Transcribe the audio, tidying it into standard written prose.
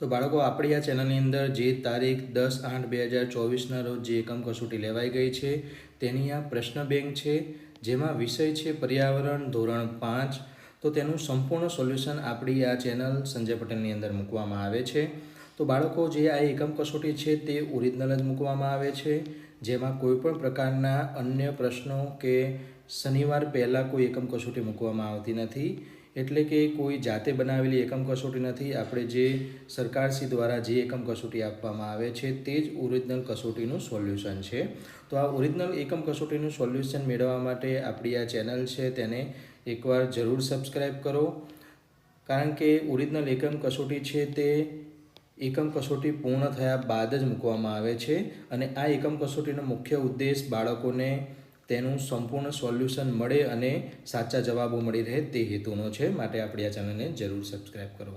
તો બાળકો આપણી આ ચેનલની અંદર જે તારીખ 10/8/2024ના રોજ જે એકમ કસોટી લેવાઈ ગઈ છે તેની આ પ્રશ્ન બેંક છે, જેમાં વિષય છે પર્યાવરણ ધોરણ 5. તો તેનું સંપૂર્ણ સોલ્યુશન આપણી આ ચેનલ સંજય પટેલની અંદર મૂકવામાં આવે છે. તો બાળકો જે આ એકમ કસોટી છે તે ઓરિજિનલ જ મૂકવામાં આવે છે, જેમાં કોઈપણ પ્રકારના અન્ય પ્રશ્નો કે શનિવાર પહેલાં કોઈ એકમ કસોટી મૂકવામાં આવતી નથી. એટલે કે કોઈ જાતે બનાવેલી એકમ કસોટી નથી. આપણે જે સરકારશ્રી દ્વારા જે એકમ કસોટી આપવામાં આવે છે તે જ ઓરિજિનલ કસોટીનું સોલ્યુશન છે. તો આ ઓરિજિનલ એકમ કસોટીનું સોલ્યુશન મેળવવા માટે આપણી આ ચેનલ છે તેને એકવાર જરૂર સબસ્ક્રાઈબ કરો, કારણ કે ઓરિજિનલ એકમ કસોટી છે તે એકમ કસોટી પૂર્ણ થયા બાદ જ મૂકવામાં આવે છે, અને આ એકમ કસોટીનો મુખ્ય ઉદ્દેશ બાળકોને તેનું સંપૂર્ણ સોલ્યુશન મળે અને સાચા જવાબો મળી રહે તે હેતુનો છે. માટે આપણી આ ચેનલને જરૂર સબસ્ક્રાઈબ કરો.